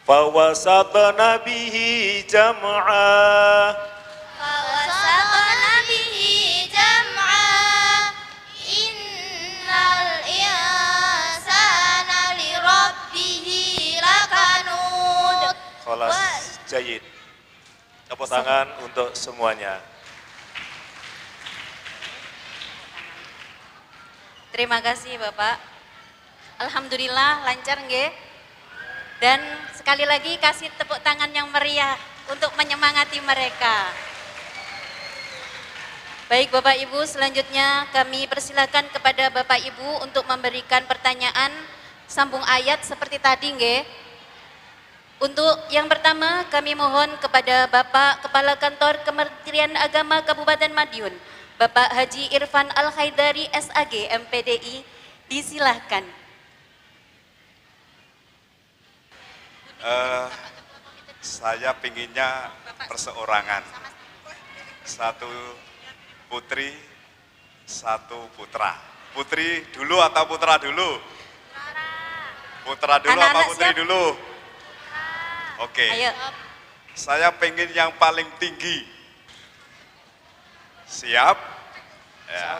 فوسطن به جمعا فوسطن به جمعا إن الإنسان لربه لكنود. Kholas, jayid. Tepuk tangan untuk semuanya. Terima kasih Bapak. Alhamdulillah lancar nggih. Dan sekali lagi kasih tepuk tangan yang meriah untuk menyemangati mereka. Baik Bapak Ibu, selanjutnya kami persilakan kepada Bapak Ibu untuk memberikan pertanyaan sambung ayat seperti tadi nggih. Untuk yang pertama kami mohon kepada Bapak Kepala Kantor Kementerian Agama Kabupaten Madiun, Bapak Haji Irfan Al-Haidari SAG MPDI, disilahkan. Saya pinginnya perseorangan, satu putri, satu putra. Putri dulu atau putra dulu? Putra dulu Anak-anak apa putri siap? dulu? Oke. Ayo. Saya pengen yang paling tinggi. Siap? Ya.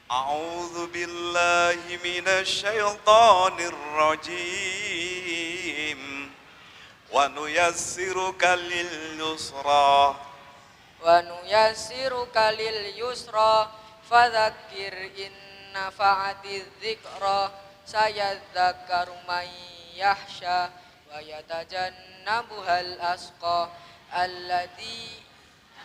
A'udzu billahi minasyaitonir rajim. Wa nuyassiruka lil yusra. Wa nuyassiruka lil yusra fadzakir in nafa'atiz dzikra sayadzakkaru may yakhsha wa yatajannabuhal asqa alladzi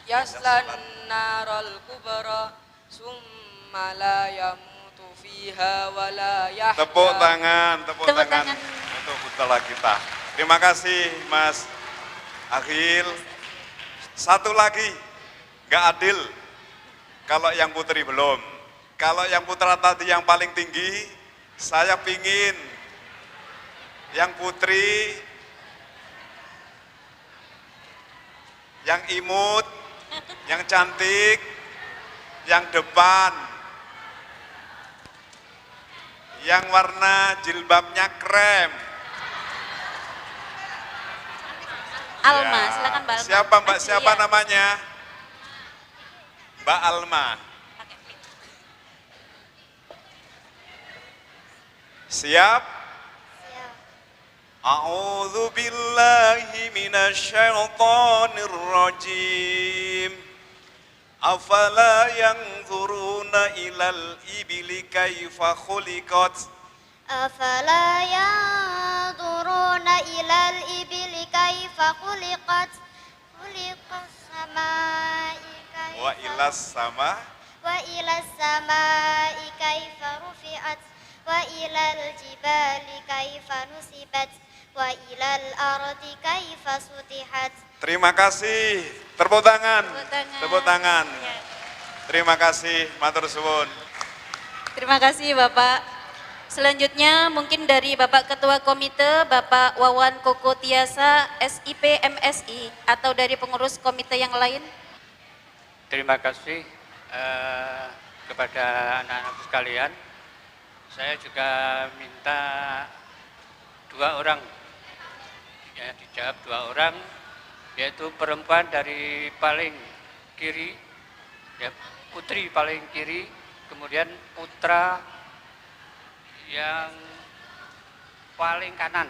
yaslan naral kubra summa la yamutu fiha wa la yahya. Tepuk tangan Tepuk tangan. untuk putra kita. Terima kasih Mas Akhil. Satu lagi, nggak adil kalau yang putri belum. Kalau yang putra tadi yang paling tinggi, saya pingin yang putri, yang imut, yang cantik, yang depan, yang warna jilbabnya krem. Alma, Ya. silakan Mbak Alma. Siapa Mbak? Maju, Siapa ya. namanya? Mbak Alma. Siap? A'udzu billahi minasyaitonir rajim. Afala yanzuruna ilal ibili kaifa khuliqat. أفلا ينظرون إلى الإبل كيف خلقت السماء Wa ilas sama. وإلى السماء كيف رفعت وإلى الجبال كيف نصبت وإلى الأرض كيف سطحت. Terima kasih. Tepuk tangan. Tepuk tangan. Tepuk tangan. Ya. Terima kasih, matur suwun. Terima kasih Bapak. Selanjutnya mungkin dari Bapak Ketua Komite, Bapak Wawan Koko Tiasa, SIP MSI, atau dari pengurus komite yang lain. Terima kasih kepada anak-anak sekalian. Saya juga minta 2 orang, ya dijawab 2 orang, yaitu perempuan dari paling kiri, ya, putri paling kiri, kemudian putra yang paling kanan.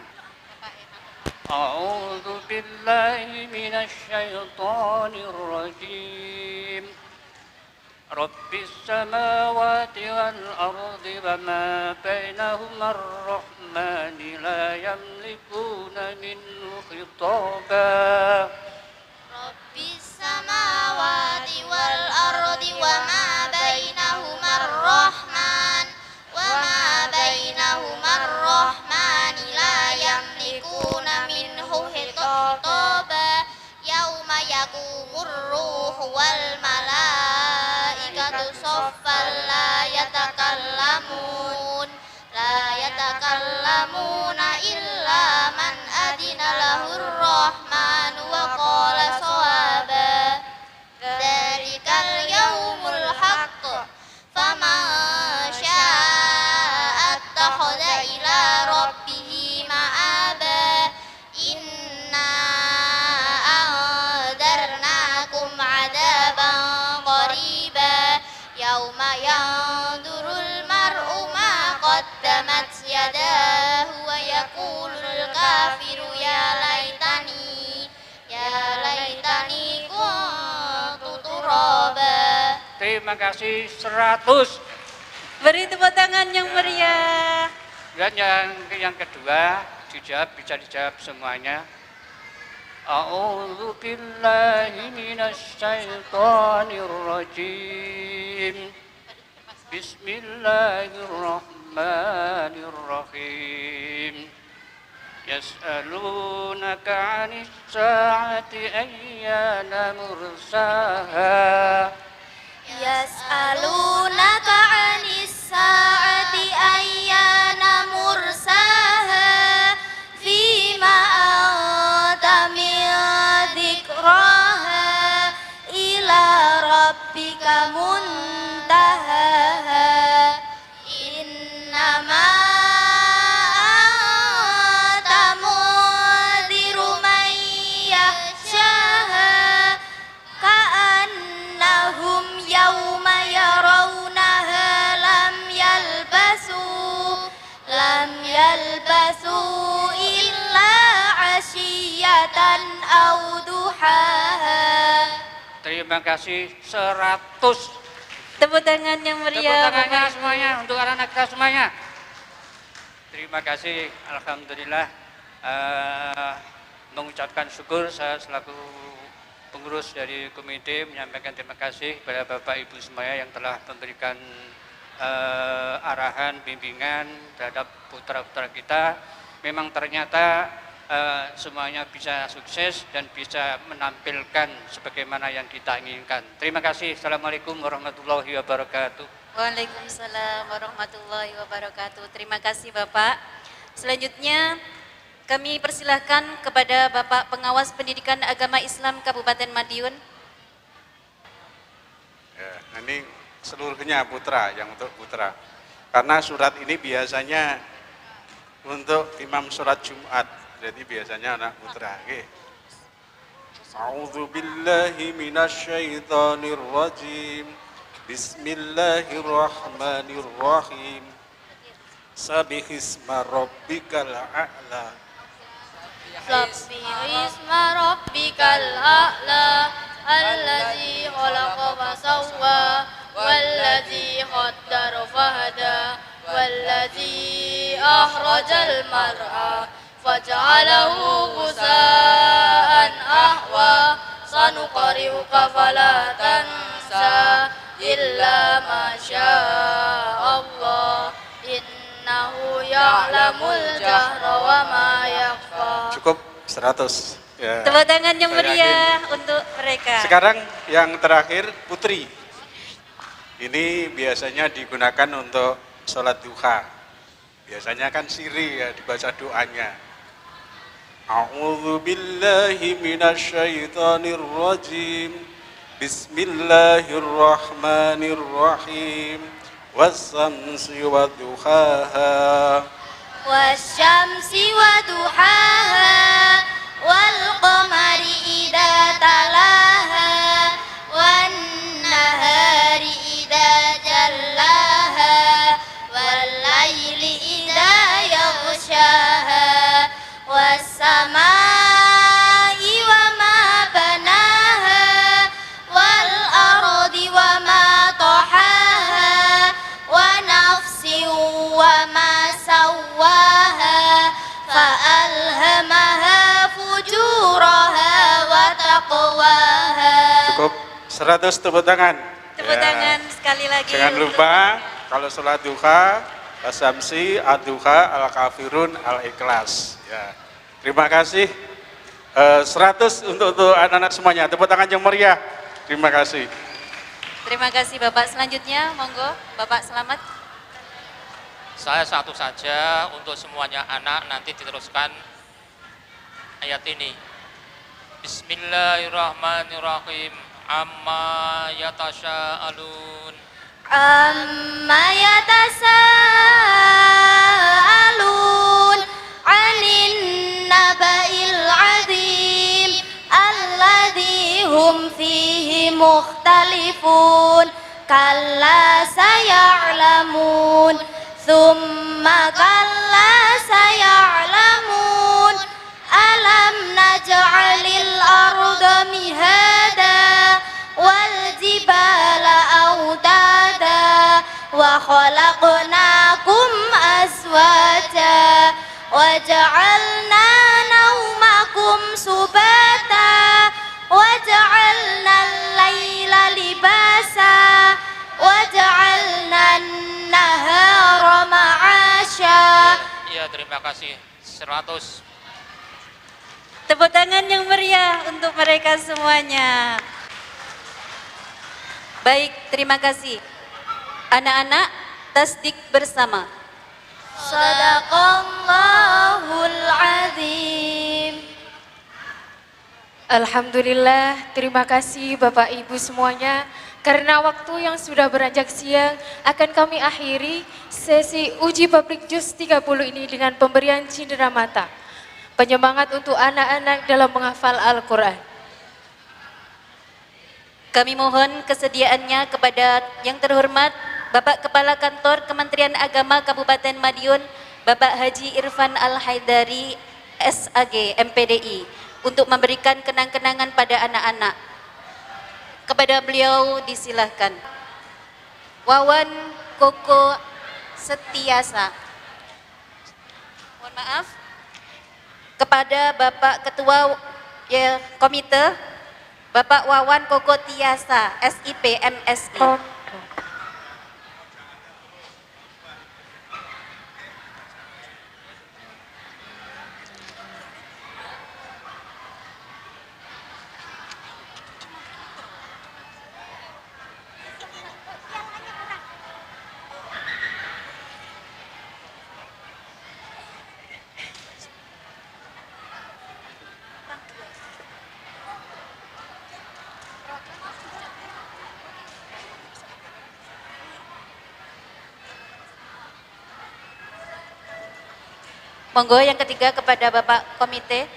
A'udzu billahi minasyaitonir rajim. Rabbis samawati wal ardi wa ma bainahuma ar-rahmani la yamlikuna minhu khitaba. Rabbis samawati wal ardi wa ma bainahuma ar-rahman wa ma bainahuma ar-rahman la yamlikuna minhu hitaba yauma yaqumur ruhu wal malaikatu saffan la yatakallamuna illa man adina lahur rahman wa qala sawaba. Dzalikal yaumul haqq faman syaa'a attakhadha ila rabbih ma'aba. تبت يداه ويقول الكافر يا ليتني كنت ترابا. Terima kasih 100. Beri tepuk tangan yang meriah. Dan yang kedua bisa dijawab semuanya. A'udzu billahi minasy syaithanir rajim. Bismillahirrahmanirrahim. Yas'alunaka 'anis sa'ati ayyana mursaha. Yas'alunaka 'anis sa'ati ayyana mursaha fima anta min dzikraha ila rabbika muntahaha innama anta mundziru man yakhshaha ka'annahum yawma yarawnaha lam yalbasu illa 'ashiyatan aw duhaha. Terima kasih 100. Tepuk tangan yang Tepuk meriah. tangannya Bapak. semuanya untuk anak-anak kita semuanya. Terima kasih, alhamdulillah. Mengucapkan syukur saya selaku pengurus dari komite menyampaikan terima kasih kepada Bapak Ibu semuanya yang telah memberikan arahan, bimbingan terhadap putra-putra kita. Memang ternyata semuanya bisa sukses dan bisa menampilkan sebagaimana yang kita inginkan. Terima kasih. Assalamualaikum warahmatullahi wabarakatuh. Waalaikumsalam warahmatullahi wabarakatuh. Terima kasih Bapak. Selanjutnya kami persilahkan kepada Bapak Pengawas Pendidikan Agama Islam Kabupaten Madiun. Ya, ini seluruhnya putra, yang untuk putra. Karena surat ini biasanya untuk imam surat Jumat, jadi biasanya anak putra. Oke. A'udzu billahi minasyaitonir rajim. Bismillahirrahmanirrahim. Sabbihisma rabbikal a'la. Sabbihisma rabbikal a'la alladzi khalaqa fasawwa walladzi qaddara fahada walladzi akhrajal mar'a faj'alahu ghusaan ahwa sanuqri'uka fala tansa illa ma Allah innahu ya'lamul jahra wa ma yakhfa. Cukup 100. Ya. Tepuk tangan yang Saya meriah yakin. untuk mereka. Sekarang yang terakhir putri. Ini biasanya digunakan untuk sholat duha. Biasanya kan siri ya dibaca doanya. A'udzu billahi minasyaitonir rajim. Bismillahirrahmanirrahim. Was-samsi wadduhaha. Wasyamsi wa duhaha wal qamari idza talaha wan nahari idza jallaha wal laili idza yaghshaha was samai wa ma banaha wal ardi wa ma tahaha wa nafsin wa ma sawwaha fa'alhamaha fujuraha wa taqwaha. Cukup 100 tepuk tangan. Tepuk Ya. tangan sekali lagi. Jangan untuk- lupa kalau sholat duha, wasamsi, ad-duha, al-kafirun, al-ikhlas. Ya. Terima kasih. 100 untuk anak-anak semuanya. Tepuk tangan yang meriah. Terima kasih. Terima kasih Bapak. Selanjutnya monggo Bapak Selamat. Saya satu saja, untuk semuanya anak nanti diteruskan ayat ini. Bismillahirrahmanirrahim. Amma yatasya'alun. Amma yatasaalun 'anin naba'il 'azim alladzi hum fihi mukhtalifun kalla saya'lamun ثم كلا سيعلمون ألم نجعل الأرض مهادا والجبال أوتادا وخلقناكم أزواجا وجعلنا نومكم سباتا وجعلنا الليل لباسا وجعلنا النهار معاشا. Ya, terima kasih. 100. Tepuk tangan yang meriah untuk mereka semuanya. Baik, terima kasih. Anak-anak, tasdik bersama. Sadaqallahul azim. Alhamdulillah, terima kasih Bapak Ibu semuanya. Karena waktu yang sudah beranjak siang, akan kami akhiri sesi uji publik JUS 30 ini dengan pemberian cindera mata. Penyemangat untuk anak-anak dalam menghafal Al-Quran. Kami mohon kesediaannya kepada yang terhormat Bapak Kepala Kantor Kementerian Agama Kabupaten Madiun, Bapak Haji Irfan Al-Haidari, SAG, MPDI, untuk memberikan kenang-kenangan pada anak-anak. Kepada beliau disilahkan. Wawan Koko Setiasa. Mohon maaf. Kepada Bapak Ketua Komite, Bapak Wawan Koko Tiasa, SIP MSI. Monggo yang ketiga kepada Bapak Komite.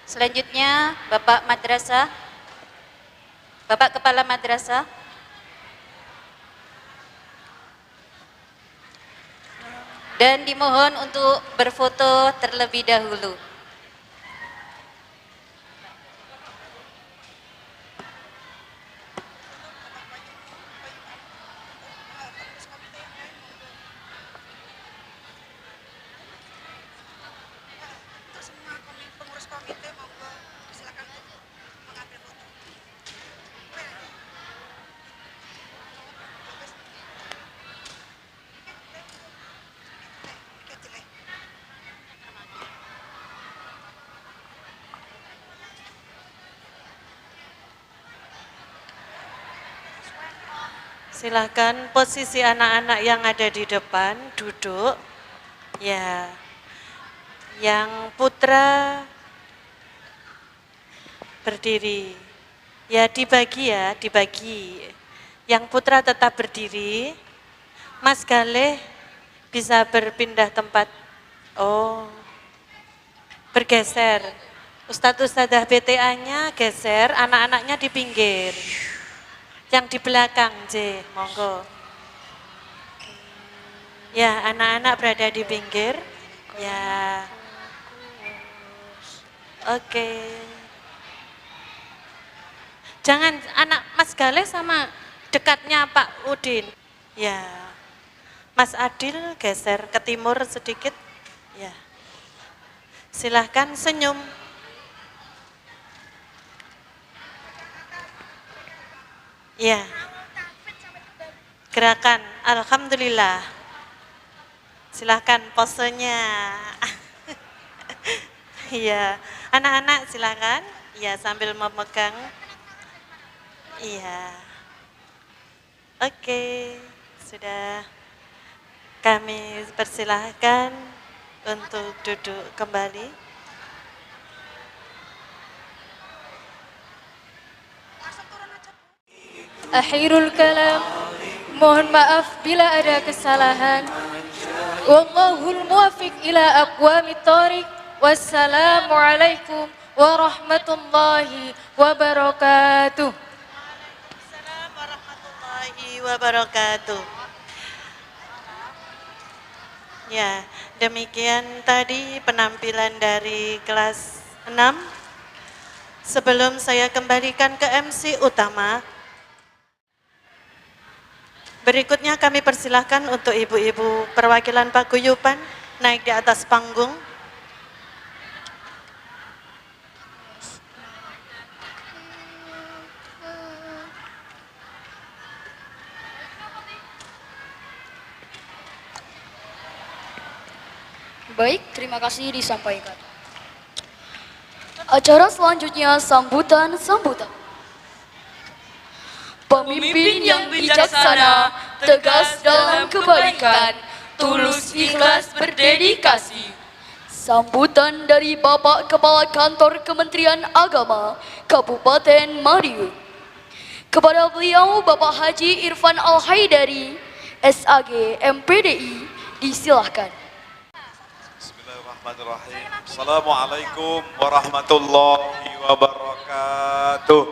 Selanjutnya Bapak Madrasah, Bapak Kepala Madrasah. Dan dimohon untuk berfoto terlebih dahulu. Silakan posisi anak-anak yang ada di depan duduk. Ya. Yang putra berdiri. Ya, dibagi ya, dibagi. Yang putra tetap berdiri. Mas Galeh bisa berpindah tempat. Oh. Bergeser. Ustadz Ustadzah BTA-nya geser, anak-anaknya di pinggir. Yang di belakang, J, monggo. Ya, anak-anak berada di pinggir. Ya. Oke. Jangan anak Mas Galeh sama dekatnya Pak Udin. Ya. Mas Adil geser ke timur sedikit. Ya. Silahkan senyum. Ya. Gerakan, alhamdulillah. Silahkan posenya. Iya, anak-anak silahkan. Iya, sambil memegang. Iya. Oke, sudah kami persilahkan untuk duduk kembali. Akhirul kalam, mohon maaf bila ada kesalahan. Wallahul muwafiq ila aqwamit thoriq. Wassalamualaikum warahmatullahi wabarakatuh. Waalaikumsalam warahmatullahi wabarakatuh. Ya, demikian tadi penampilan dari kelas 6. Sebelum saya kembalikan ke MC utama, berikutnya kami persilahkan untuk ibu-ibu perwakilan paguyuban naik di atas panggung. Baik, terima kasih disampaikan. Acara selanjutnya sambutan. Pemimpin yang bijaksana, tegas dalam kebaikan, tulus ikhlas berdedikasi. Sambutan dari Bapak Kepala Kantor Kementerian Agama Kabupaten Madiun. Kepada beliau Bapak Haji Irfan Al-Haidari, SAG MPDI, disilahkan. Bismillahirrahmanirrahim. Assalamualaikum warahmatullahi wabarakatuh.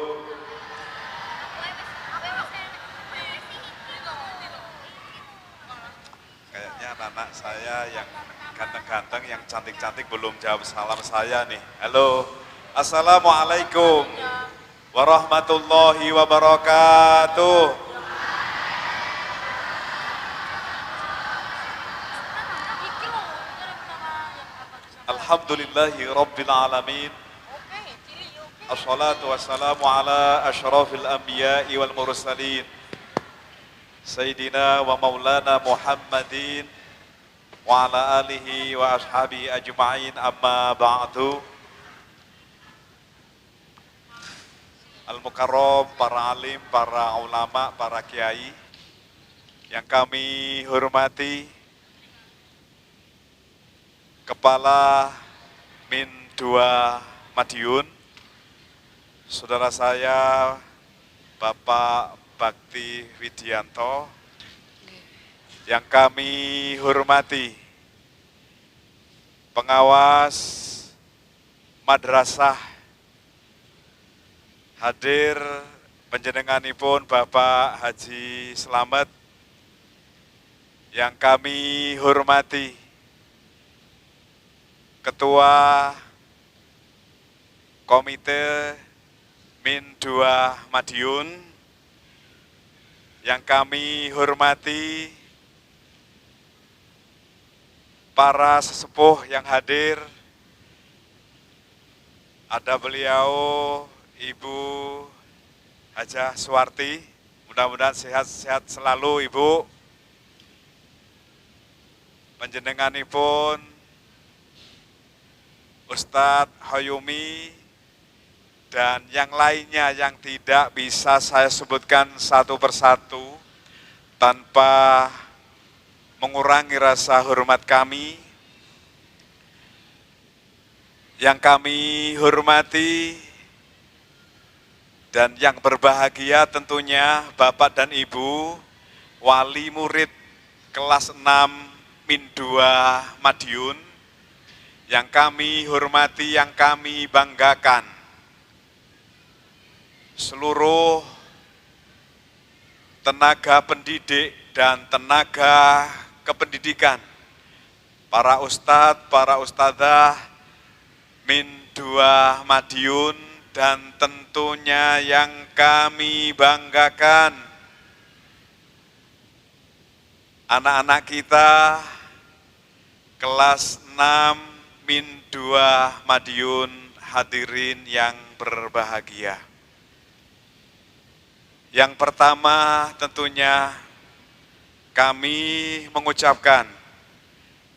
Kayaknya anak saya yang ganteng-ganteng, yang cantik-cantik belum jawab salam saya nih. Halo, assalamualaikum warahmatullahi wabarakatuh. Alhamdulillahi Rabbil Alamin. Assalatu wassalamu ala ashrafil anbiya'i wal mursalin Sayyidina wa maulana Muhammadin wa ala alihi wa ashabi ajma'in, amma ba'du. Al-Mukarram, para alim, para ulama, para kiai yang kami hormati, Kepala Min 2 Madiun, saudara saya Bapak Bakti Widianto, yang kami hormati pengawas madrasah, hadir panjenenganipun Bapak Haji Slamet, yang kami hormati Ketua Komite Min 2 Madiun, yang kami hormati para sesepuh yang hadir, ada beliau Ibu Hajah Suwarti, mudah-mudahan sehat-sehat selalu Ibu. Panjenenganipun Ustadz Hayumi dan yang lainnya yang tidak bisa saya sebutkan satu persatu tanpa mengurangi rasa hormat kami. Yang kami hormati dan yang berbahagia tentunya Bapak dan Ibu wali murid kelas 6 Min 2 Madiun, yang kami hormati, yang kami banggakan, seluruh tenaga pendidik dan tenaga kependidikan, para ustadz, para ustadzah Min 2 Madiun, dan tentunya yang kami banggakan, anak-anak kita kelas 6 Min 2 Madiun, hadirin yang berbahagia. Yang pertama tentunya kami mengucapkan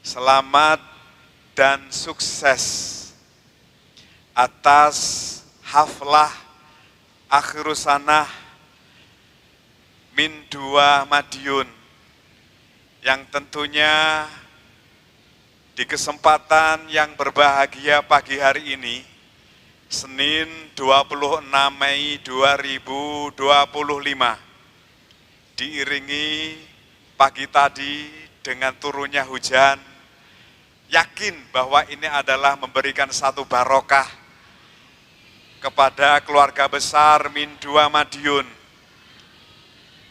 selamat dan sukses atas haflah akhirus sanah Min 2 Madiun, yang tentunya di kesempatan yang berbahagia pagi hari ini, Senin 26 Mei 2025, diiringi pagi tadi dengan turunnya hujan, yakin bahwa ini adalah memberikan satu barokah kepada keluarga besar Min 2 Madiun,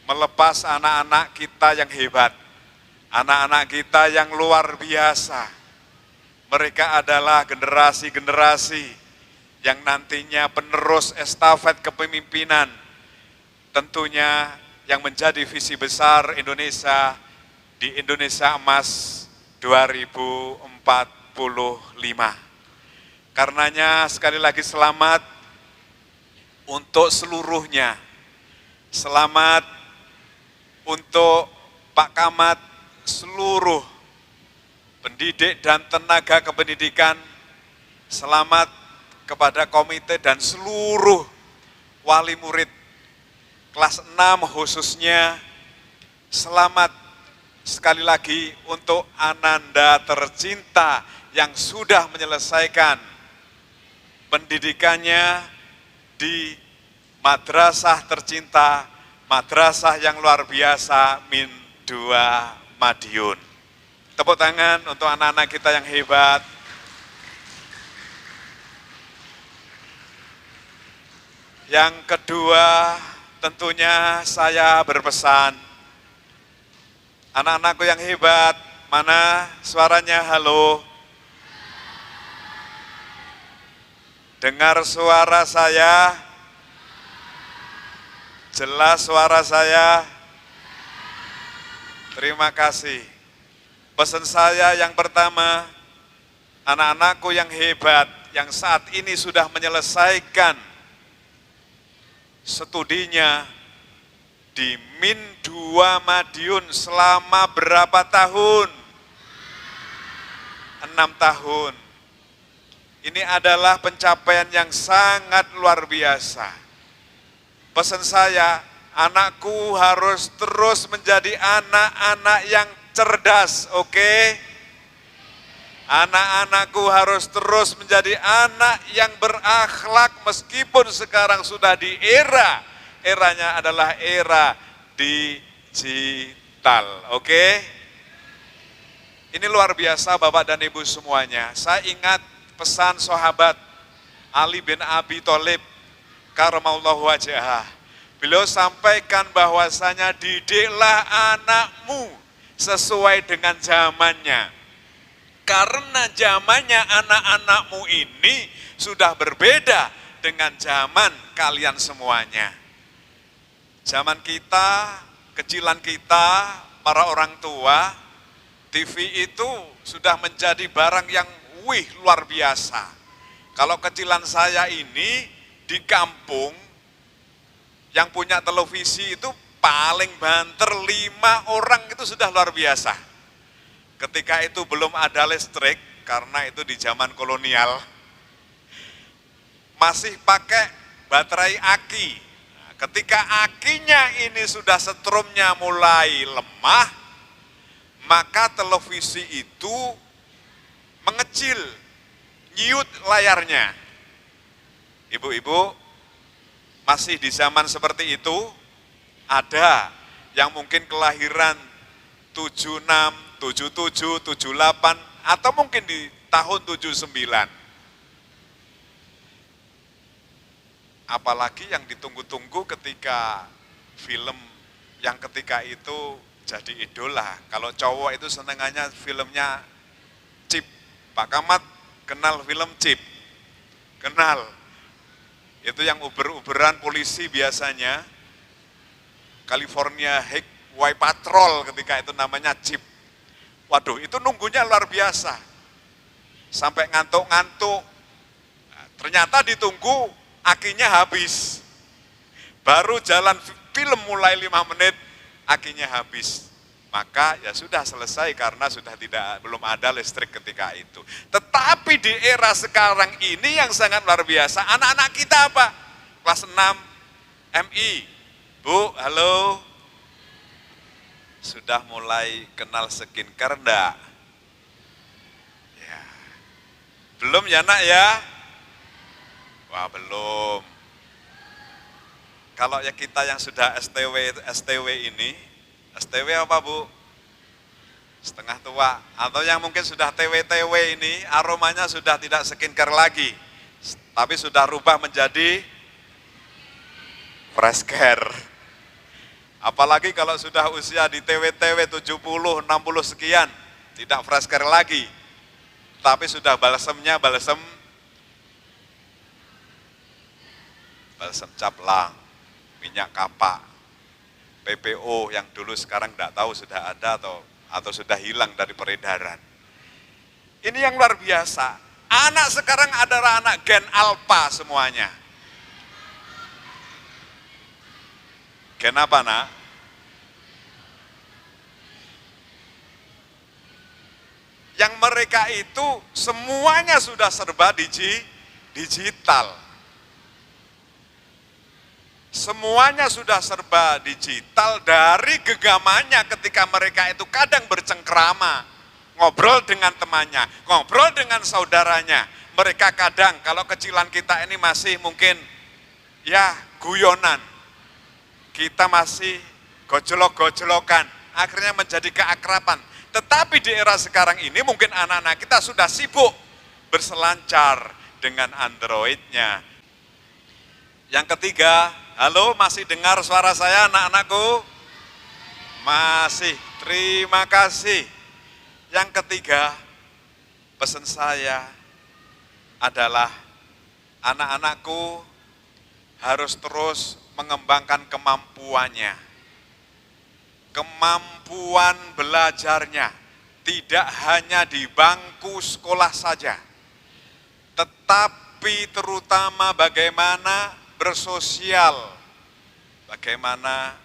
melepas anak-anak kita yang hebat, anak-anak kita yang luar biasa. Mereka adalah generasi-generasi yang nantinya penerus estafet kepemimpinan, tentunya yang menjadi visi besar Indonesia di Indonesia Emas 2045. Karenanya sekali lagi selamat untuk seluruhnya. Selamat untuk Pak Camat, seluruh pendidik dan tenaga kependidikan. Selamat kepada komite dan seluruh wali murid kelas 6 khususnya. Selamat sekali lagi untuk Ananda tercinta yang sudah menyelesaikan pendidikannya di madrasah tercinta, madrasah yang luar biasa Min 2 Madiun. Tepuk tangan untuk anak-anak kita yang hebat. Yang kedua, tentunya saya berpesan, anak-anakku yang hebat, mana suaranya? Halo? Dengar suara saya? Jelas suara saya? Terima kasih. Pesan saya yang pertama, anak-anakku yang hebat, yang saat ini sudah menyelesaikan studinya di Min 2 Madiun selama berapa tahun? 6 tahun. Ini adalah pencapaian yang sangat luar biasa. Pesan saya, anakku harus terus menjadi anak-anak yang cerdas, oke? Anak-anakku harus terus menjadi anak yang berakhlak meskipun sekarang sudah di eranya adalah era digital, oke? Ini luar biasa Bapak dan Ibu semuanya. Saya ingat pesan sahabat Ali bin Abi Thalib karamallahu wajhah. Beliau sampaikan bahwasanya didiklah anakmu sesuai dengan zamannya. Karena zamannya anak-anakmu ini sudah berbeda dengan zaman kalian semuanya. Zaman kita, kecilan kita, para orang tua, TV itu sudah menjadi barang yang luar biasa. Kalau kecilan saya ini di kampung, yang punya televisi itu paling banter 5 orang itu sudah luar biasa. Ketika itu belum ada listrik, karena itu di zaman kolonial, masih pakai baterai aki. Nah, ketika akinya ini sudah setrumnya mulai lemah, maka televisi itu mengecil, nyiut layarnya. Ibu-ibu, masih di zaman seperti itu, ada yang mungkin kelahiran 76, 77, 78, atau mungkin di tahun 79. Apalagi yang ditunggu-tunggu ketika film yang ketika itu jadi idola. Kalau cowok itu senengannya filmnya Chip. Pak Camat kenal film Chip? Kenal. Itu yang uber-uberan polisi biasanya. California Highway Patrol ketika itu namanya Chip. Waduh, itu nunggunya luar biasa. Sampai ngantuk-ngantuk. Nah, ternyata ditunggu, akinya habis. Baru jalan film mulai 5 menit, akinya habis. Maka ya sudah selesai karena sudah belum ada listrik ketika itu. Tetapi di era sekarang ini yang sangat luar biasa, anak-anak kita apa? Kelas 6 MI. Bu, halo. Sudah mulai kenal skincare enggak? Ya. Belum ya nak ya? Wah belum. Kalau ya kita yang sudah STW ini, STW apa Bu? Setengah tua. Atau yang mungkin sudah TW ini, aromanya sudah tidak skincare lagi. tapi sudah rubah menjadi fresh care. Apalagi kalau sudah usia di TW-TW 70, 60 sekian, tidak fresh care lagi, tapi sudah balsemnya balsem caplang, minyak kapak, PPO yang dulu sekarang tidak tahu sudah ada atau sudah hilang dari peredaran. Ini yang luar biasa. Anak sekarang adalah anak gen alpha semuanya. Gen apa, Nak? Yang mereka itu semuanya sudah serba digital. Semuanya sudah serba digital, dari gegamannya ketika mereka itu kadang bercengkrama, ngobrol dengan temannya, ngobrol dengan saudaranya. Mereka kadang, kalau kecilan kita ini masih mungkin ya guyonan, kita masih gojlok-gojlokan, akhirnya menjadi keakraban. Tetapi di era sekarang ini mungkin anak-anak kita sudah sibuk berselancar dengan Android-nya. Yang ketiga, halo, masih dengar suara saya anak-anakku? Masih, terima kasih. Yang ketiga, pesan saya adalah anak-anakku harus terus mengembangkan kemampuannya. Kemampuan belajarnya tidak hanya di bangku sekolah saja, tetapi terutama bagaimana bersosial, bagaimana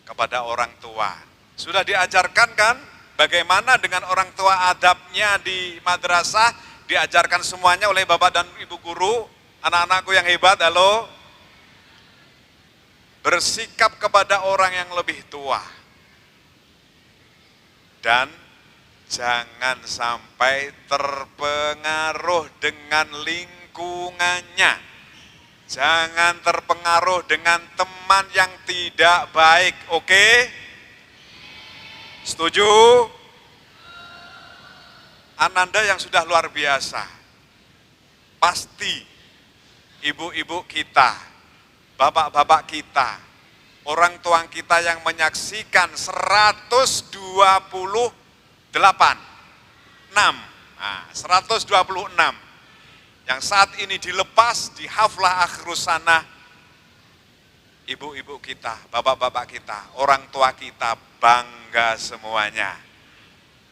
kepada orang tua. Sudah diajarkan kan bagaimana dengan orang tua adabnya di madrasah, diajarkan semuanya oleh bapak dan ibu guru. Anak-anakku yang hebat, halo. Bersikap kepada orang yang lebih tua. Dan jangan sampai terpengaruh dengan lingkungannya. Jangan terpengaruh dengan teman yang tidak baik, oke? Setuju? Ananda yang sudah luar biasa. Pasti ibu-ibu kita, bapak-bapak kita, orang tua kita yang menyaksikan 126 yang saat ini dilepas di haflah akhirus sana. Ibu-ibu kita, bapak-bapak kita, orang tua kita bangga semuanya.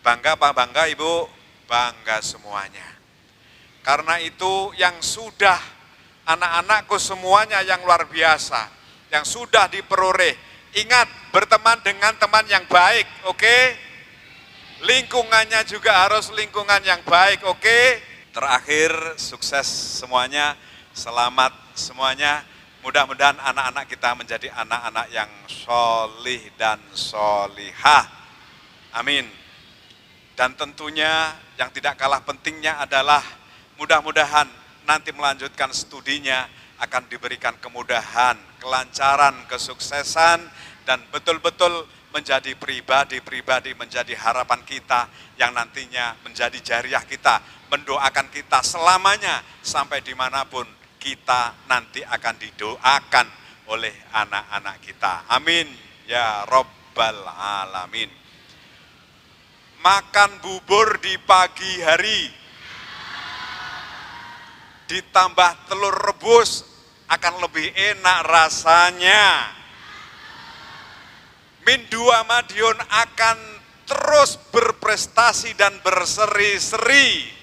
Bangga apa bangga ibu? Bangga semuanya. Karena itu yang sudah, anak-anakku semuanya yang luar biasa, yang sudah diperoleh, ingat berteman dengan teman yang baik, oke? Lingkungannya juga harus lingkungan yang baik, oke? Terakhir, sukses semuanya, selamat semuanya. Mudah-mudahan anak-anak kita menjadi anak-anak yang solih dan solihah. Amin. Dan tentunya yang tidak kalah pentingnya adalah mudah-mudahan nanti melanjutkan studinya akan diberikan kemudahan, kelancaran, kesuksesan, dan betul-betul menjadi pribadi-pribadi, menjadi harapan kita yang nantinya menjadi jariah kita, mendoakan kita selamanya sampai dimanapun kita nanti akan didoakan oleh anak-anak kita. Amin ya Rabbal Alamin. Makan bubur di pagi hari ditambah telur rebus akan lebih enak rasanya. Min 2 Madiun akan terus berprestasi dan berseri-seri.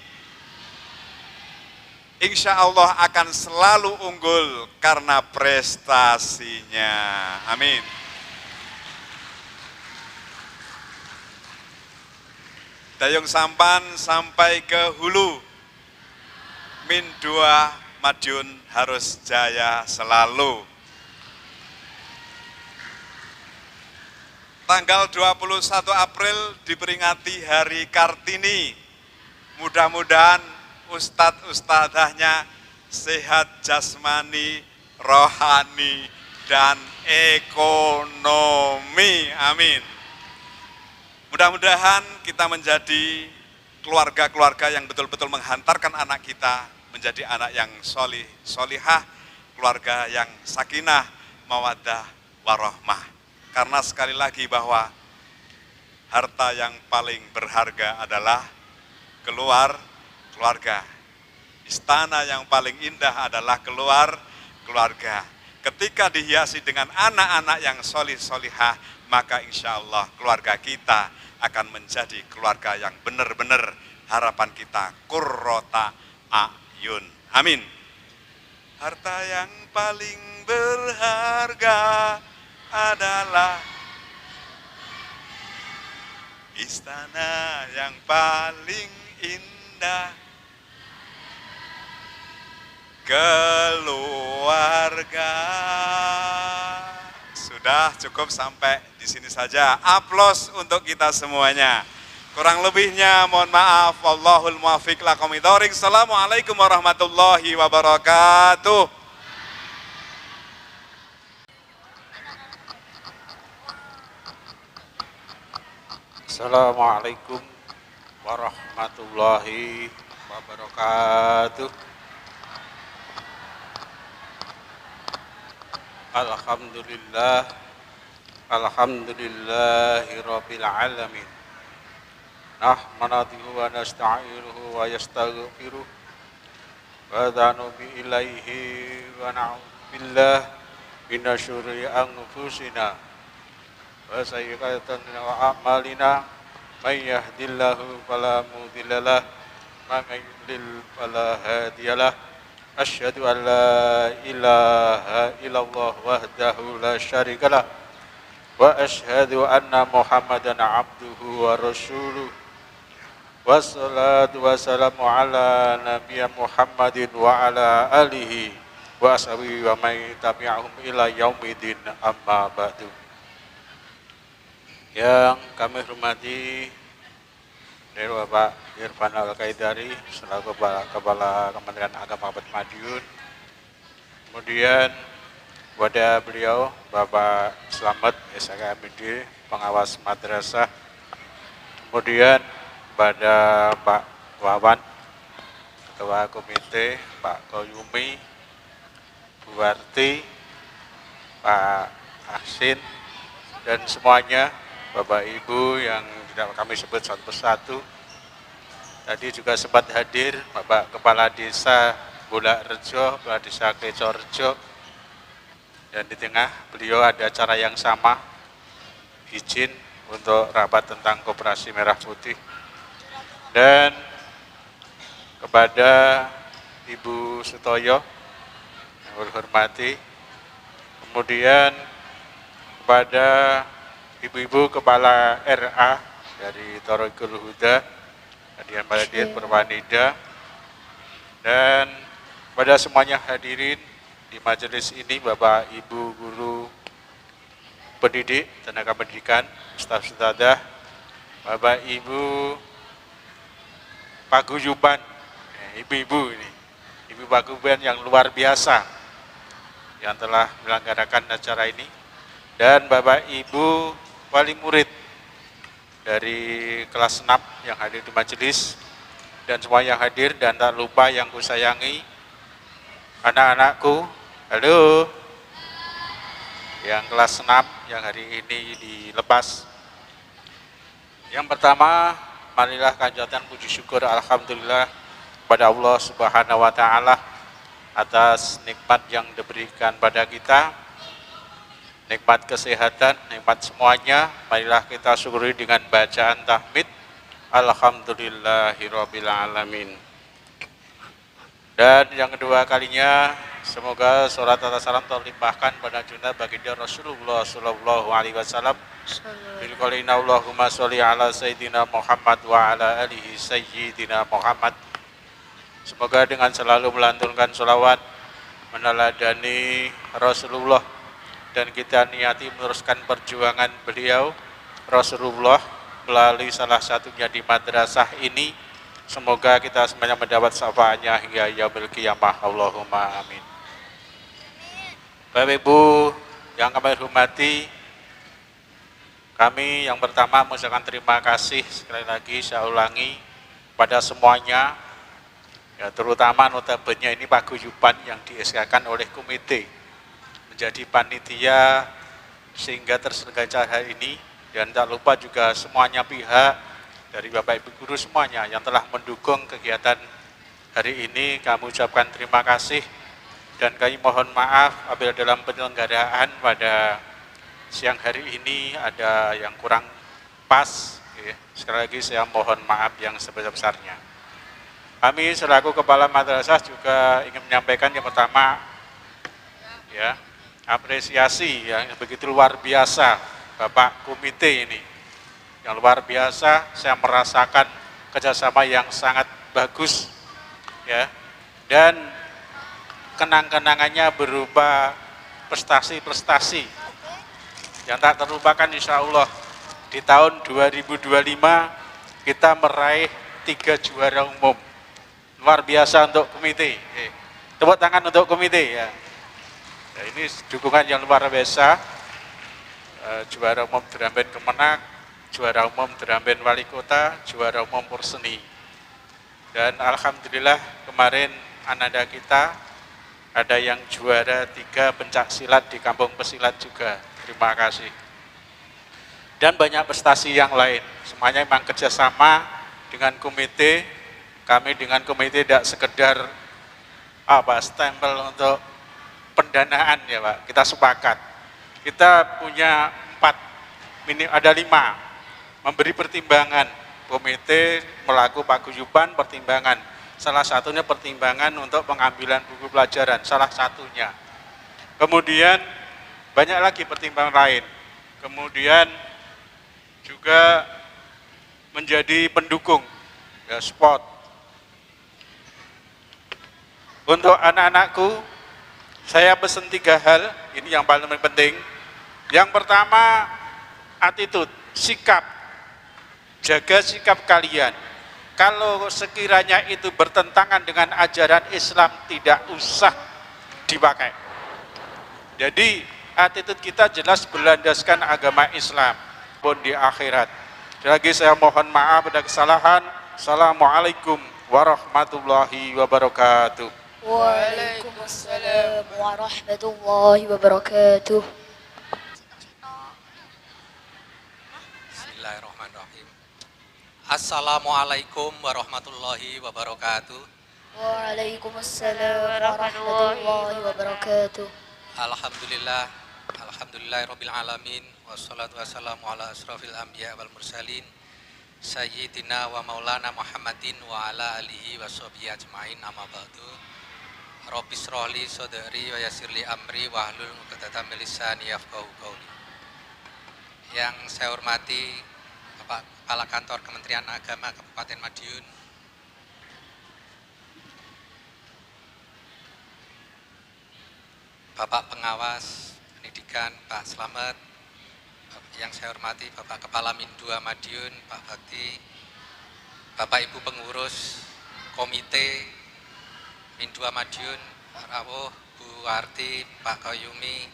Insya Allah akan selalu unggul karena prestasinya. Amin. Dayung sampan sampai ke hulu. Min 2 Madiun harus jaya selalu. Tanggal 21 April diperingati Hari Kartini. Mudah-mudahan ustadz-ustadzahnya sehat jasmani, rohani, dan ekonomi. Amin. Mudah-mudahan kita menjadi keluarga-keluarga yang betul-betul menghantarkan anak kita menjadi anak yang solihah, keluarga yang sakinah, mawaddah, warahmah. Karena sekali lagi bahwa harta yang paling berharga adalah keluarga. Istana yang paling indah adalah keluarga. Ketika dihiasi dengan anak-anak yang solihah, maka insya Allah keluarga kita akan menjadi keluarga yang benar-benar harapan kita qurrata a'yun. Amin. Harta yang paling berharga adalah istana yang paling indah, keluarga. Sudah cukup sampai di sini saja. Aplaus untuk kita semuanya. Kurang lebihnya mohon maaf. Wallahul muwaffiq lakum bishawab. Assalamualaikum warahmatullahi wabarakatuh. Assalamualaikum warahmatullahi wabarakatuh. Alhamdulillahirabbil alamin. Nahmaduhu wa nasta'inuhu wa yastaghfiruh wa nanubu ilaihi wa na'udzu billahi minasyururi anfusina wa sayyi'ati a'malina. May yahdihillahu fala mudilla lahu wa may yudlil fala hadiyalah. Asyhadu an la ilaha illallah wahdahu la syarikalah wa asyhadu anna Muhammadan abduhu wa rasuluh. Wassalatu wassalamu ala nabiyina Muhammadin wa ala alihi wa ashabihi wa may tabi'ahum ila yaumidin, amma ba'du. Yang kami hormati dari Bapak Irfan Al-Qaidari selaku Kepala Kementerian Agama Kabupaten Madiun. Kemudian kepada beliau Bapak Slamet SKMD pengawas madrasah. Kemudian pada Pak Wawan Ketua Komite, Pak Koyumi, Bu Warti, Pak Ahsin, dan semuanya Bapak Ibu yang tidak kami sebut satu persatu. Tadi juga sempat hadir Bapak Kepala Desa Bulak Rejo, Kepala Desa Klecorjo, dan di tengah beliau ada acara yang sama, izin untuk rapat tentang Koperasi Merah Putih. Dan kepada Ibu Sutoyo yang berhormati, kemudian kepada Ibu-ibu Kepala RA dari Thorough Huda, Hadian Baladian Perwanida, dan pada semuanya hadirin di majelis ini, Bapak Ibu Guru Pendidik, Tenaga Pendidikan, Staf Ustadzah, Bapak Ibu Paguyuban, ibu-ibu ini, Ibu Paguyuban yang luar biasa yang telah menyelenggarakan acara ini, dan Bapak Ibu wali murid dari kelas 6 yang hadir di majelis, dan semua yang hadir, dan tak lupa yang kusayangi anak-anakku, halo, yang kelas 6 yang hari ini dilepas. Yang pertama, marilah kanjatan puji syukur alhamdulillah pada Allah Subhanahu wa taala atas nikmat yang diberikan pada kita, nikmat kesehatan, nikmat semuanya. Marilah kita syukuri dengan bacaan tahmid alhamdulillahirabbil alamin. Dan yang kedua kalinya, semoga salat atau salam terlimpahkan pada junjungan baginda Rasulullah sallallahu alaihi wasallam. Bil qalina Allahumma sholli ala sayyidina Muhammad wa ala alihi sayyidina Muhammad. Semoga dengan selalu melantunkan sholawat, meneladani Rasulullah, dan kita niati meneruskan perjuangan beliau Rasulullah melalui salah satunya di madrasah ini. Semoga kita semuanya mendapat syafaatnya hingga yaumil qiyamah. Allahumma amin. Bapak Ibu yang kami hormati, kami yang pertama mengucapkan terima kasih sekali lagi, saya ulangi, pada semuanya Ya, terutama notabene ini paguyuban yang di-SK-kan oleh komite menjadi panitia sehingga terselenggara hari ini, dan tak lupa juga semuanya pihak dari Bapak Ibu guru semuanya yang telah mendukung kegiatan hari ini. Kami ucapkan terima kasih dan kami mohon maaf apabila dalam penyelenggaraan pada siang hari ini ada yang kurang pas. Sekali lagi saya mohon maaf yang sebesar-besarnya. Kami selaku Kepala Madrasah juga ingin menyampaikan yang pertama, ya, apresiasi yang begitu luar biasa Bapak Komite ini. Yang luar biasa, saya merasakan kerjasama yang sangat bagus, ya, dan kenang-kenangannya berupa prestasi-prestasi yang tak terlupakan. Insya Allah di tahun 2025 kita meraih 3 juara umum. Luar biasa untuk komite. Tepuk tangan untuk komite ya. Nah, ini dukungan yang luar biasa. Juara umum Dramben Kemenak, juara umum Dramben Wali Kota, juara umum Porseni. Dan alhamdulillah kemarin ananda kita ada yang juara 3 pencak silat di Kampung Pesilat juga. Terima kasih. Dan banyak prestasi yang lain. Semuanya memang kerjasama dengan komite. Kami dengan komite tidak sekedar stempel untuk pendanaan ya Pak, kita sepakat. Kita punya 5 memberi pertimbangan. Komite melakukan paguyuban pertimbangan. Salah satunya pertimbangan untuk pengambilan buku pelajaran, salah satunya. Kemudian banyak lagi pertimbangan lain. Kemudian juga menjadi pendukung ya, sport. Untuk anak-anakku, saya pesan 3 hal, ini yang paling penting. Yang pertama, attitude, sikap. Jaga sikap kalian. Kalau sekiranya itu bertentangan dengan ajaran Islam, tidak usah dipakai. Jadi, attitude kita jelas berlandaskan agama Islam pun di akhirat. Lagi saya mohon maaf ada kesalahan. Assalamualaikum warahmatullahi wabarakatuh. Waalaikumsalam warahmatullahi wabarakatuh. Bismillahirrahmanirrahim. Assalamualaikum warahmatullahi wabarakatuh. Waalaikumsalam warahmatullahi wabarakatuh. Alhamdulillah, alhamdulillahirabbil alamin, wassalatu wassalamu ala asrofil anbiya wal mursalin sayyidina wa maulana Muhammadin wa ala alihi wa sahbihi ajmain, amma ba'du. Rabbi shrahli sadri wa yassirli amri wa hlul 'uqdatam min lisani yafqahu qawli. Yang saya hormati Bapak Kepala Kantor Kementerian Agama Kabupaten Madiun, Bapak Pengawas Pendidikan Pak Slamet, yang saya hormati Bapak Kepala Min 2 Madiun Pak Bakti, Bapak Ibu pengurus Komite Min 2 Madiun, Pak Rawuh, Bu Arti, Pak Koyumi,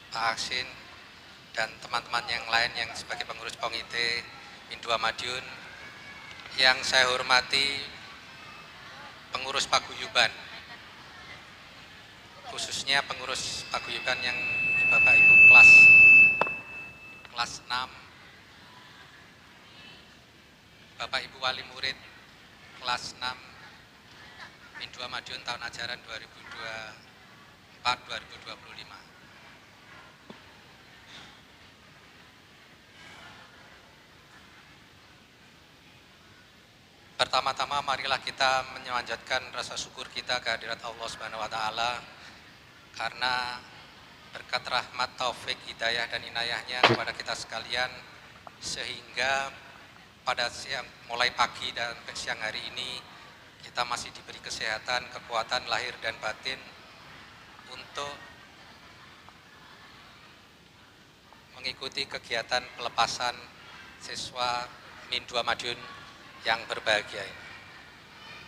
Pak Aksin, dan teman-teman yang lain yang sebagai pengurus Komite Min 2 Madiun. Yang saya hormati pengurus paguyuban, khususnya pengurus paguyuban yang Bapak Ibu kelas 6, Bapak Ibu wali murid kelas 6 Min 2 Madiun tahun ajaran 2024-2025. Pertama-tama marilah kita menyanjatkan rasa syukur kita kehadirat Allah Subhanahu wa taala karena berkat rahmat, taufik, hidayah dan inayahnya kepada kita sekalian, sehingga pada mulai pagi dan siang hari ini kita masih diberi kesehatan, kekuatan lahir dan batin untuk mengikuti kegiatan pelepasan siswa Min 2 Madiun yang berbahagia ini.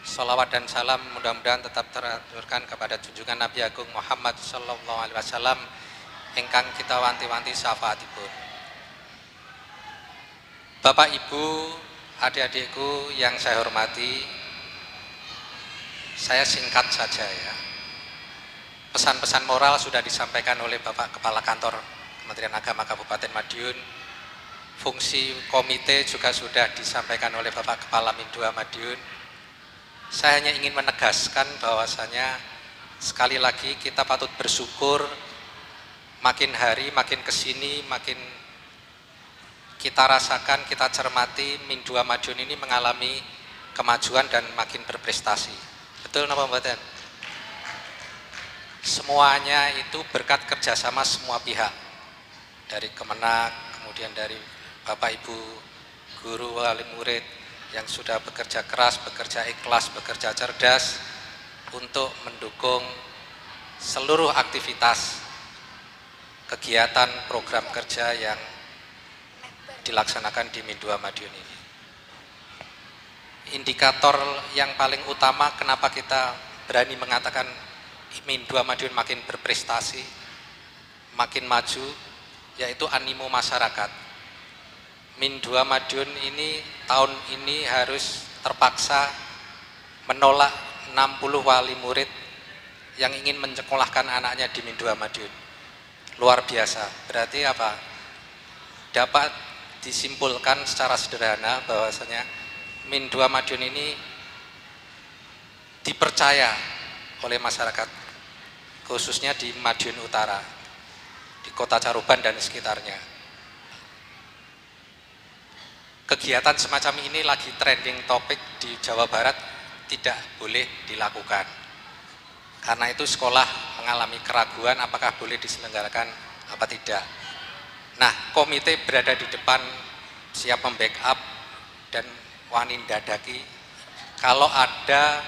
Salawat dan salam mudah-mudahan tetap teraturkan kepada junjungan Nabi Agung Muhammad sallallahu alaihi wasallam ingkang kita wanti-wanti syafaatipun. Bapak Ibu, adik-adikku yang saya hormati, saya singkat saja ya. Pesan-pesan moral sudah disampaikan oleh Bapak Kepala Kantor Kementerian Agama Kabupaten Madiun. Fungsi komite juga sudah disampaikan oleh Bapak Kepala Min 2 Madiun. Saya hanya ingin menegaskan bahwasanya sekali lagi kita patut bersyukur, makin hari makin kesini makin kita rasakan, kita cermati Min 2 Madiun ini mengalami kemajuan dan makin berprestasi. Betul napa mboten? Semuanya itu berkat kerjasama semua pihak, dari Kemenak, kemudian dari Bapak Ibu guru, wali murid yang sudah bekerja keras, bekerja ikhlas, bekerja cerdas untuk mendukung seluruh aktivitas kegiatan program kerja yang dilaksanakan di Min 2 Madiun ini. Indikator yang paling utama kenapa kita berani mengatakan Min 2 Madiun makin berprestasi, makin maju, yaitu animo masyarakat. Min 2 Madiun ini tahun ini harus terpaksa menolak 60 wali murid yang ingin menyekolahkan anaknya di Min 2 Madiun. Luar biasa. Berarti apa? Dapat disimpulkan secara sederhana bahwasanya Min 2 Madiun ini dipercaya oleh masyarakat, khususnya di Madiun Utara, di Kota Caruban dan sekitarnya. Kegiatan semacam ini lagi trending topik di Jawa Barat, tidak boleh dilakukan. Karena itu sekolah mengalami keraguan apakah boleh diselenggarakan apa tidak. Nah, komite berada di depan siap membackup dan wani dadaki kalau ada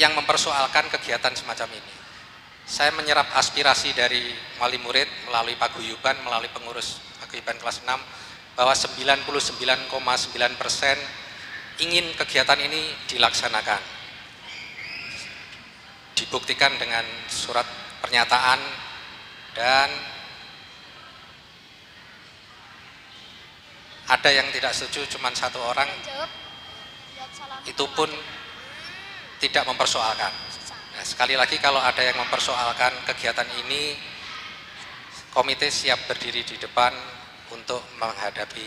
yang mempersoalkan kegiatan semacam ini. Saya menyerap aspirasi dari wali murid melalui paguyuban, melalui pengurus paguyuban kelas 6, bahwa 99,9% ingin kegiatan ini dilaksanakan. Dibuktikan dengan surat pernyataan dan ada yang tidak setuju cuma satu orang, itu pun tidak mempersoalkan. Nah, sekali lagi kalau ada yang mempersoalkan kegiatan ini, komite siap berdiri di depan untuk menghadapi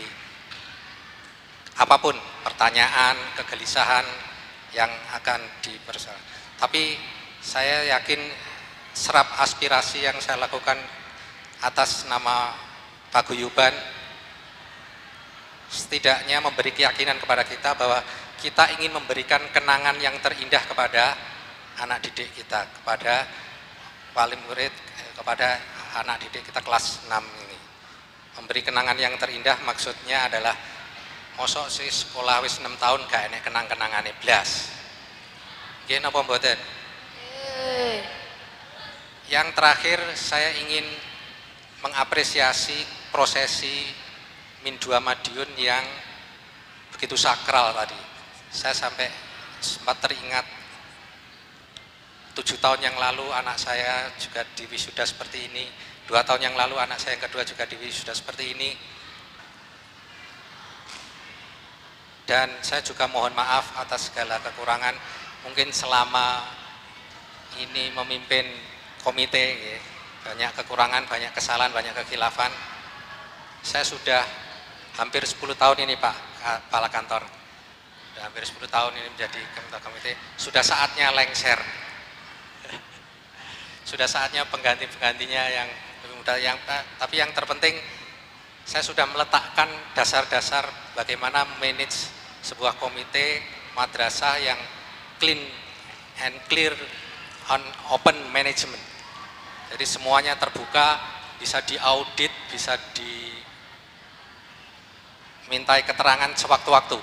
apapun pertanyaan, kegelisahan yang akan dipersoalkan. Tapi saya yakin serap aspirasi yang saya lakukan atas nama paguyuban setidaknya memberi keyakinan kepada kita bahwa kita ingin memberikan kenangan yang terindah kepada anak didik kita, kepada wali murid, kepada anak didik kita kelas 6 ini. Memberi kenangan yang terindah maksudnya adalah mosok si sekolah wis 6 tahun gak enek kenang-kenangane blas. Nggih napa mboten? Yang terakhir saya ingin mengapresiasi prosesi Min 2 Madiun yang begitu sakral tadi. Saya sampai sempat teringat 7 tahun yang lalu anak saya juga diwisuda seperti ini. 2 tahun yang lalu anak saya yang kedua juga diwisuda seperti ini. Dan saya juga mohon maaf atas segala kekurangan. Mungkin selama ini memimpin komite, ya, banyak kekurangan, banyak kesalahan, banyak kekhilafan. Saya sudah hampir 10 tahun ini Pak Kepala Kantor. Sudah hampir 10 tahun ini menjadi ketua komite. Sudah saatnya lengser. Sudah saatnya pengganti-penggantinya yang tapi yang terpenting saya sudah meletakkan dasar-dasar bagaimana manage sebuah komite madrasah yang clean and clear on open management. Jadi semuanya terbuka, bisa diaudit, bisa dimintai keterangan sewaktu-waktu.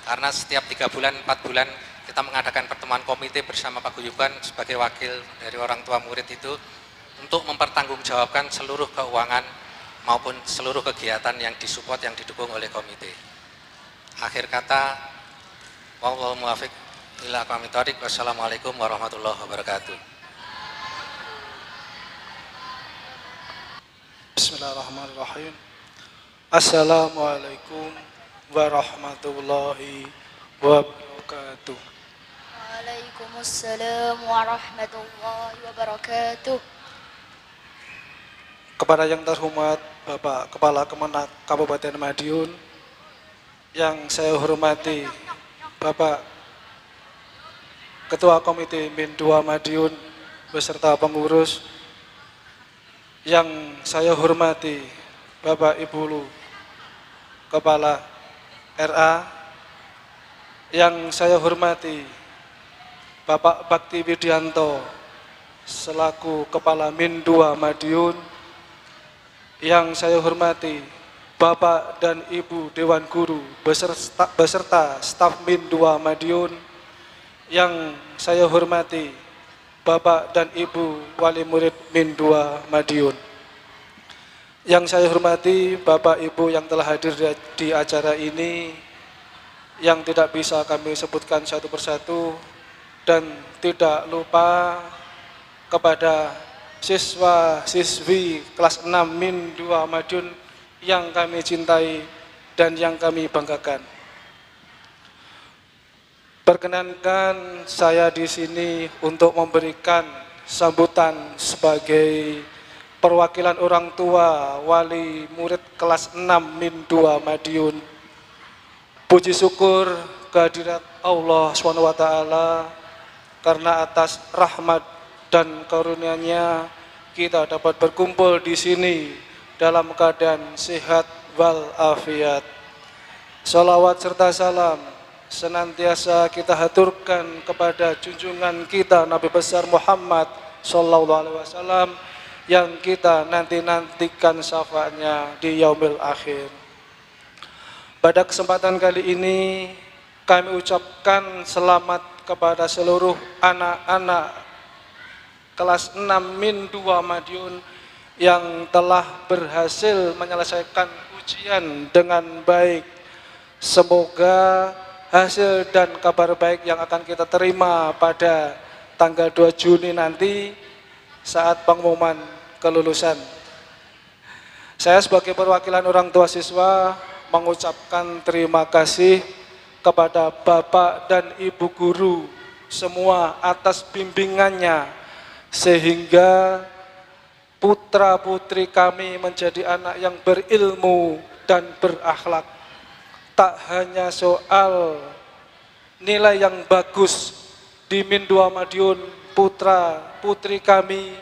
Karena setiap 3 bulan, 4 bulan kita mengadakan pertemuan komite bersama paguyuban sebagai wakil dari orang tua murid itu untuk mempertanggungjawabkan seluruh keuangan maupun seluruh kegiatan yang disupport, yang didukung oleh komite. Akhir kata, wallahu muwaffiq ila aqwamit thoriq. Wassalamualaikum warahmatullahi wabarakatuh. Bismillahirrahmanirrahim. Assalamualaikum warahmatullahi wabarakatuh. Waalaikumsalam warahmatullahi wabarakatuh. Kepada yang terhormat Bapak Kepala Kemenak Kabupaten Madiun, yang saya hormati Bapak Ketua Komite Min 2 Madiun beserta pengurus, yang saya hormati Bapak Ibu Kepala RA, yang saya hormati Bapak Bakti Widianto selaku Kepala Min 2 Madiun, yang saya hormati Bapak dan Ibu Dewan Guru beserta staf Min 2 Madiun, yang saya hormati Bapak dan Ibu Wali Murid Min 2 Madiun, yang saya hormati Bapak Ibu yang telah hadir di acara ini, yang tidak bisa kami sebutkan satu persatu, dan tidak lupa kepada siswa-siswi kelas 6 Min 2 Madiun yang kami cintai dan yang kami banggakan. Perkenankan saya di sini untuk memberikan sambutan sebagai perwakilan orang tua wali murid kelas 6 Min 2 Madiun. Puji syukur kehadirat Allah SWT karena atas rahmat dan karunia-Nya kita dapat berkumpul di sini dalam keadaan sehat walafiat. Salawat serta salam senantiasa kita haturkan kepada junjungan kita Nabi besar Muhammad sallallahu alaihi wasallam yang kita nantikan syafaatnya di yaumil akhir. Pada kesempatan kali ini kami ucapkan selamat kepada seluruh anak-anak kelas 6 Min 2 Madiun yang telah berhasil menyelesaikan ujian dengan baik. Semoga hasil dan kabar baik yang akan kita terima pada tanggal 2 Juni nanti saat pengumuman kelulusan. Saya sebagai perwakilan orang tua siswa mengucapkan terima kasih kepada Bapak dan Ibu guru semua atas bimbingannya, sehingga putra-putri kami menjadi anak yang berilmu dan berakhlak. Tak hanya soal nilai yang bagus di Min 2 Madiun, putra-putri kami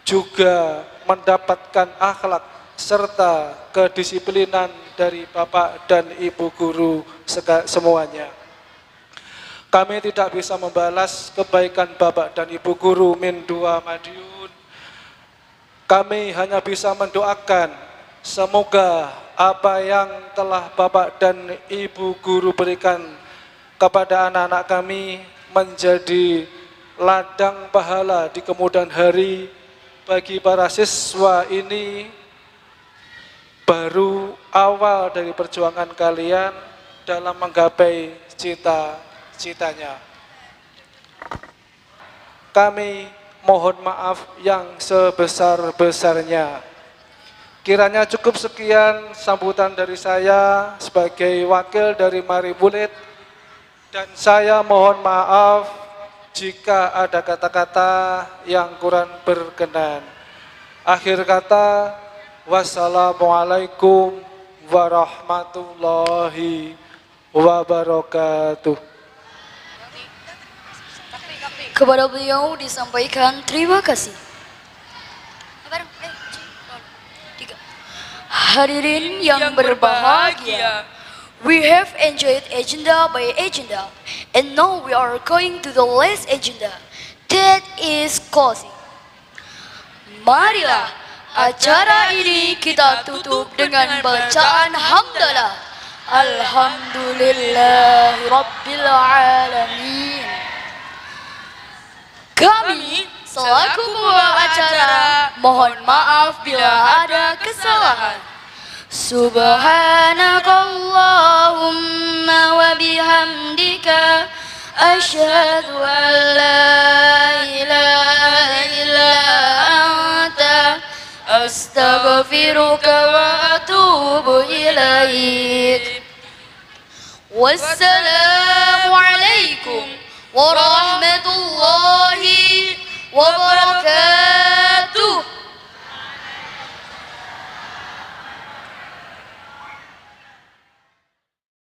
juga mendapatkan akhlak serta kedisiplinan dari Bapak dan Ibu guru semuanya. Kami tidak bisa membalas kebaikan Bapak dan Ibu guru Min 2 Madiun. Kami hanya bisa mendoakan semoga apa yang telah Bapak dan Ibu guru berikan kepada anak-anak kami menjadi ladang pahala di kemudian hari bagi para siswa ini. Baru awal dari perjuangan kalian dalam menggapai cita-citanya. Kami mohon maaf yang sebesar-besarnya. Kiranya cukup sekian sambutan dari saya sebagai wakil dari Mari Murid, dan saya mohon maaf jika ada kata-kata yang kurang berkenan. Akhir kata, wassalamualaikum warahmatullahi wabarakatuh. Kepada beliau disampaikan terima kasih. Hadirin yang berbahagia, we have enjoyed agenda by agenda, and now we are going to the last agenda, that is closing. Marilah acara ini kita tutup dengan bacaan hamdalah. Alhamdulillahi Rabbil Alamin. Kami selaku pembawa acara mohon maaf bila ada kesalahan. Subhanakallahumma wa bihamdika asyhadu an la ilaha illa anta astaghfiruka wa atubu ilaik. Wassalamu alaikum warahmatullahi wabarakatuh.